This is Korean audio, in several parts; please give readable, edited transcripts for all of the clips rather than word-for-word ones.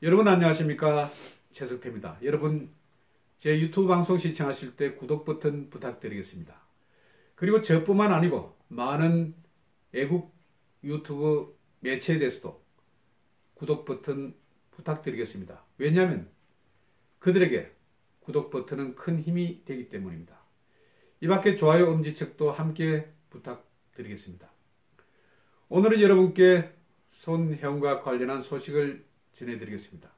여러분 안녕하십니까, 최석태입니다. 여러분 제 유튜브 방송 시청하실 때 구독 버튼 부탁드리겠습니다. 그리고 저뿐만 아니고 많은 외국 유튜브 매체에 대해서도 구독 버튼 부탁드리겠습니다. 왜냐하면 그들에게 구독 버튼은 큰 힘이 되기 때문입니다. 이 밖에 좋아요 엄지척도 함께 부탁드리겠습니다. 오늘은 여러분께 손혜원과 관련한 소식을 전해드리겠습니다.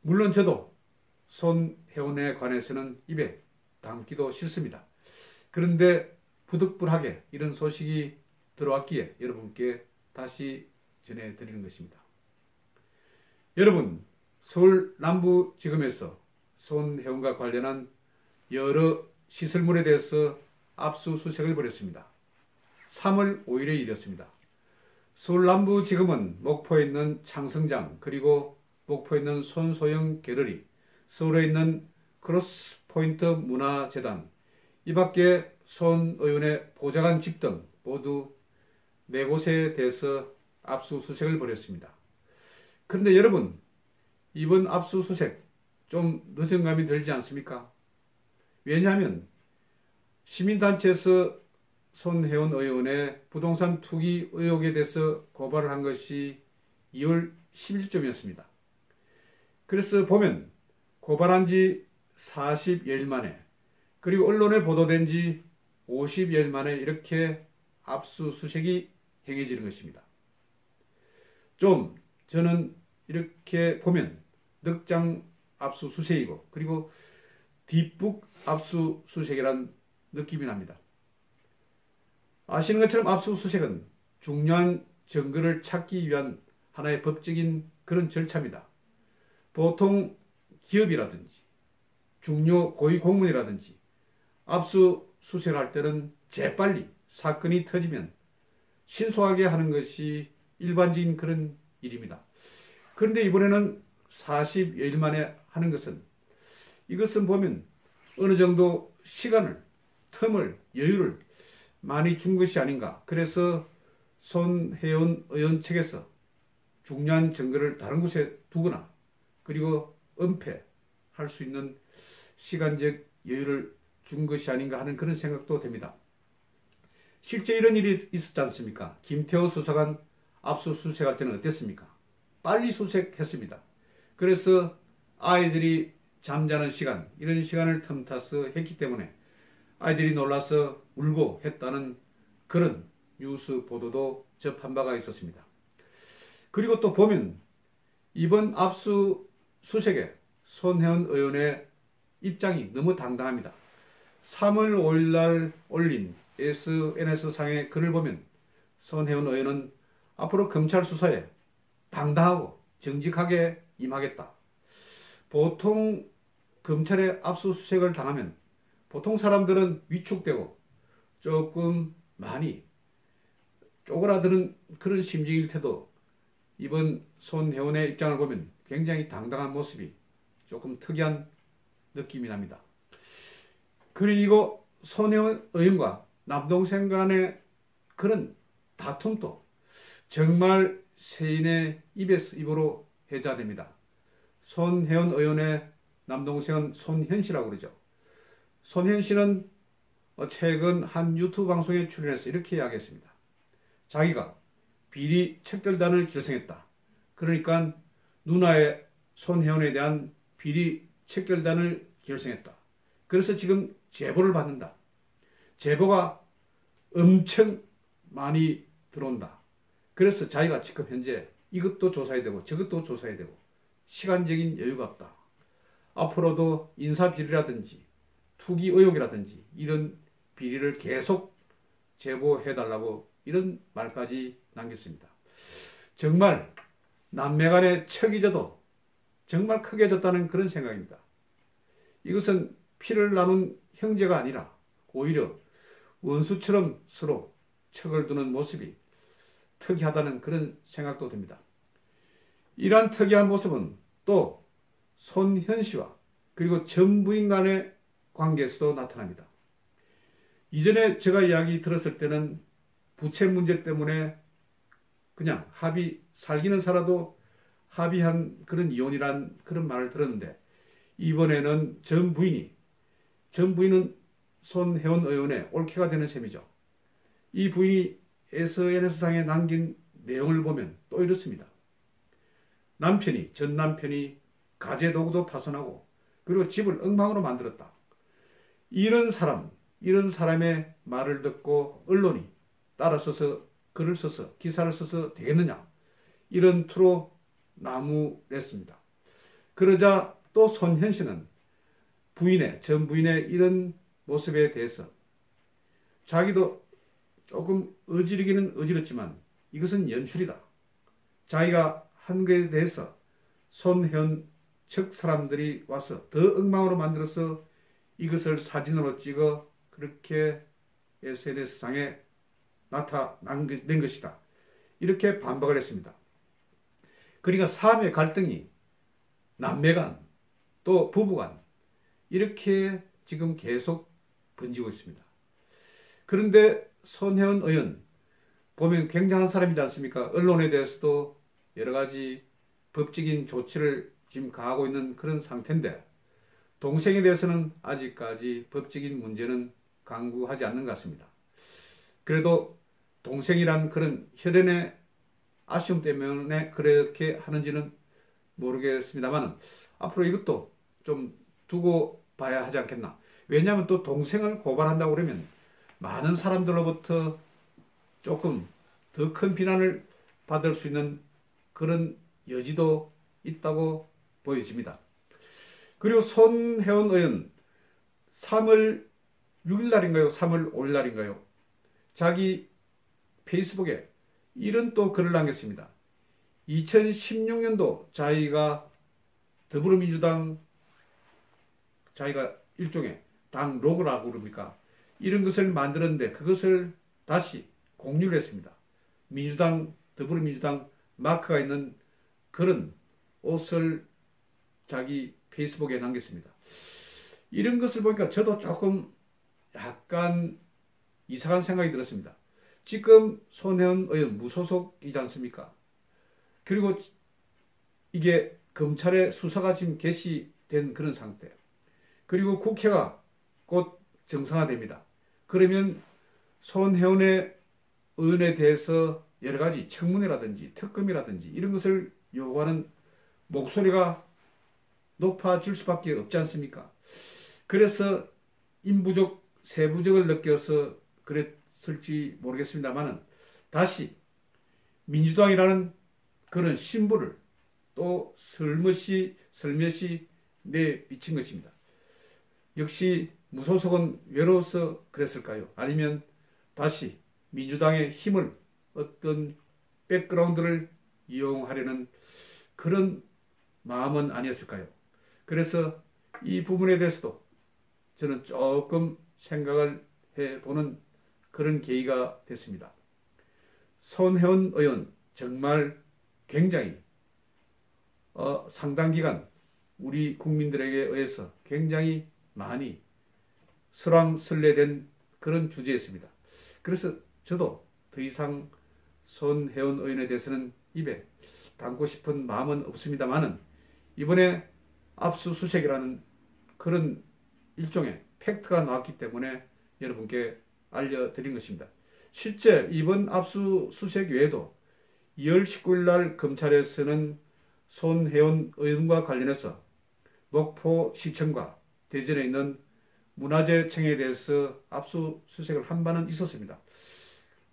물론 저도 손혜원에 관해서는 입에 담기도 싫습니다. 그런데 부득불하게 이런 소식이 들어왔기에 여러분께 다시 전해드리는 것입니다. 여러분, 서울 남부지검에서 손혜원과 관련한 여러 시설물에 대해서 압수수색을 벌였습니다. 3월 5일에 일이었습니다. 서울 남부지검은 목포에 있는 창성장, 그리고 목포에 있는 손소영 갤러리, 서울에 있는 크로스포인트 문화재단, 이 밖에 손 의원의 보좌관 집 등 모두 4곳에 대해서 압수수색을 벌였습니다. 그런데 여러분, 이번 압수수색 좀 늦은 감이 들지 않습니까? 왜냐하면 시민단체에서 손혜원 의원의 부동산 투기 의혹에 대해서 고발을 한 것이 2월 10일쯤이었습니다. 그래서 보면 고발한 지 40여일 만에, 그리고 언론에 보도된 지 50여일 만에 이렇게 압수수색이 행해지는 것입니다. 좀 저는 이렇게 보면 늑장 압수수색이고, 그리고 뒷북 압수수색이라는 느낌이 납니다. 아시는 것처럼 압수수색은 중요한 증거를 찾기 위한 하나의 법적인 그런 절차입니다. 보통 기업이라든지 중요 고위공무원이라든지 압수수색을 할 때는 재빨리 사건이 터지면 신속하게 하는 것이 일반적인 그런 일입니다. 그런데 이번에는 40여일 만에 하는 것은, 이것은 보면 어느 정도 시간을, 틈을, 여유를 많이 준 것이 아닌가. 그래서 손혜원 의원 측에서 중요한 증거를 다른 곳에 두거나, 그리고 은폐할 수 있는 시간적 여유를 준 것이 아닌가 하는 그런 생각도 됩니다. 실제 이런 일이 있었지 않습니까? 김태호 수사관 압수수색할 때는 어땠습니까? 빨리 수색했습니다. 그래서 아이들이 잠자는 시간, 이런 시간을 틈타서 했기 때문에 아이들이 놀라서 울고 했다는 그런 뉴스 보도도 접한 바가 있었습니다. 그리고 또 보면 이번 압수수색에 손혜원 의원의 입장이 너무 당당합니다. 3월 5일 날 올린 SNS상의 글을 보면 손혜원 의원은 앞으로 검찰 수사에 당당하고 정직하게 임하겠다. 보통 검찰의 압수수색을 당하면 보통 사람들은 위축되고 조금 많이 쪼그라드는 그런 심정일 테도 이번 손혜원의 입장을 보면 굉장히 당당한 모습이 조금 특이한 느낌이 납니다. 그리고 손혜원 의원과 남동생 간의 그런 다툼도 정말 세인의 입으로 회자됩니다. 손혜원 의원의 남동생은 손현 씨라고 그러죠. 손현 씨는 최근 한 유튜브 방송에 출연해서 이렇게 이야기했습니다. 자기가 비리 척결단을 결성했다. 그러니까 누나의 손혜원에 대한 비리 척결단을 결성했다. 그래서 지금 제보를 받는다. 제보가 엄청 많이 들어온다. 그래서 자기가 지금 현재 이것도 조사해야 되고 저것도 조사해야 되고 시간적인 여유가 없다. 앞으로도 인사비리라든지 투기 의혹이라든지 이런 비리를 계속 제보해달라고 이런 말까지 남겼습니다. 정말 남매 간의 척이 져도 정말 크게 졌다는 그런 생각입니다. 이것은 피를 나눈 형제가 아니라 오히려 원수처럼 서로 척을 두는 모습이 특이하다는 그런 생각도 듭니다. 이러한 특이한 모습은 또 손현 씨와 그리고 전 부인 간의 관계에서도 나타납니다. 이전에 제가 이야기 들었을 때는 부채 문제 때문에 그냥 합의 살기는 살아도 합의한 그런 이혼이란 그런 말을 들었는데, 이번에는 전 부인은 손혜원 의원의 올케가 되는 셈이죠. 이 부인이 SNS상에 남긴 내용을 보면 또 이렇습니다. 전 남편이 가재 도구도 파손하고 그리고 집을 엉망으로 만들었다. 이런 사람의 말을 듣고 언론이 따라서서 글을 써서 기사를 써서 되겠느냐, 이런 투로 나무랬습니다. 그러자 또 손현 씨는 전 부인의 이런 모습에 대해서 자기도 조금 어지르기는 어지럽지만 이것은 연출이다. 자기가 한 것에 대해서 손현 측 사람들이 와서 더 엉망으로 만들어서 이것을 사진으로 찍어 그렇게 SNS상에 나타낸 것이다. 이렇게 반박을 했습니다. 그러니까 사회의 갈등이 남매 간, 또 부부 간, 이렇게 지금 계속 번지고 있습니다. 그런데 손혜원 의원 보면 굉장한 사람이지 않습니까? 언론에 대해서도 여러 가지 법적인 조치를 지금 가하고 있는 그런 상태인데, 동생에 대해서는 아직까지 법적인 문제는 강구하지 않는 것 같습니다. 그래도 동생이란 그런 혈연의 아쉬움 때문에 그렇게 하는지는 모르겠습니다만, 앞으로 이것도 좀 두고 봐야 하지 않겠나. 왜냐하면 또 동생을 고발한다고 그러면 많은 사람들로부터 조금 더 큰 비난을 받을 수 있는 그런 여지도 있다고 보여집니다. 그리고 손혜원 의원 3월 6일 날인가요? 3월 5일 날인가요? 자기 페이스북에 이런 또 글을 남겼습니다. 2016년도 자기가 더불어민주당, 자기가 일종의 당 로고라고 그럽니까? 이런 것을 만들었는데 그것을 다시 공유를 했습니다. 더불어민주당 마크가 있는 그런 옷을 자기 페이스북에 남겼습니다. 이런 것을 보니까 저도 조금 약간 이상한 생각이 들었습니다. 지금 손혜원 의원 무소속이지 않습니까? 그리고 이게 검찰의 수사가 지금 개시된 그런 상태. 그리고 국회가 곧 정상화됩니다. 그러면 손혜원 의원에 대해서 여러 가지 청문회라든지 특검이라든지 이런 것을 요구하는 목소리가 높아질 수밖에 없지 않습니까? 그래서 인부적, 세부적을 느껴서 그랬을지 모르겠습니다만, 다시 민주당이라는 그런 신부를 또 슬며시 내비친 것입니다. 역시 무소속은 외로워서 그랬을까요? 아니면 다시 민주당의 힘을, 어떤 백그라운드를 이용하려는 그런 마음은 아니었을까요? 그래서 이 부분에 대해서도 저는 조금 생각을 해보는 그런 계기가 됐습니다. 손혜원 의원 정말 굉장히 상당 기간 우리 국민들에게 의해서 굉장히 많이 설왕설래된 그런 주제였습니다. 그래서 저도 더 이상 손혜원 의원에 대해서는 입에 담고 싶은 마음은 없습니다만은, 이번에 압수수색이라는 그런 일종의 팩트가 나왔기 때문에 여러분께 알려드린 것입니다. 실제 이번 압수수색 외에도 2월 19일 날 검찰에서는 손혜원 의원과 관련해서 목포시청과 대전에 있는 문화재청에 대해서 압수수색을 한 바는 있었습니다.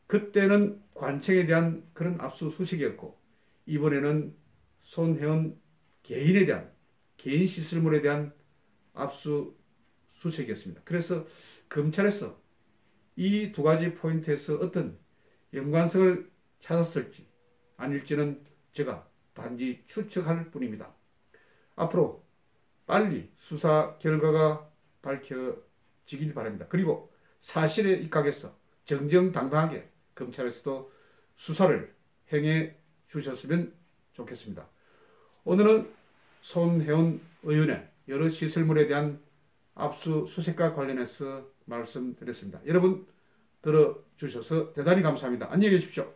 그때는 관청에 대한 그런 압수수색이었고, 이번에는 손혜원 개인에 대한, 개인 시설물에 대한 압수수색이었습니다. 그래서 검찰에서 이 두 가지 포인트에서 어떤 연관성을 찾았을지 아닐지는 제가 단지 추측할 뿐입니다. 앞으로 빨리 수사 결과가 밝혀지길 바랍니다. 그리고 사실에 입각해서 정정당당하게 검찰에서도 수사를 행해 주셨으면 좋겠습니다. 오늘은 손혜원 의원의 여러 시설물에 대한 압수수색과 관련해서 말씀드렸습니다. 여러분 들어주셔서 대단히 감사합니다. 안녕히 계십시오.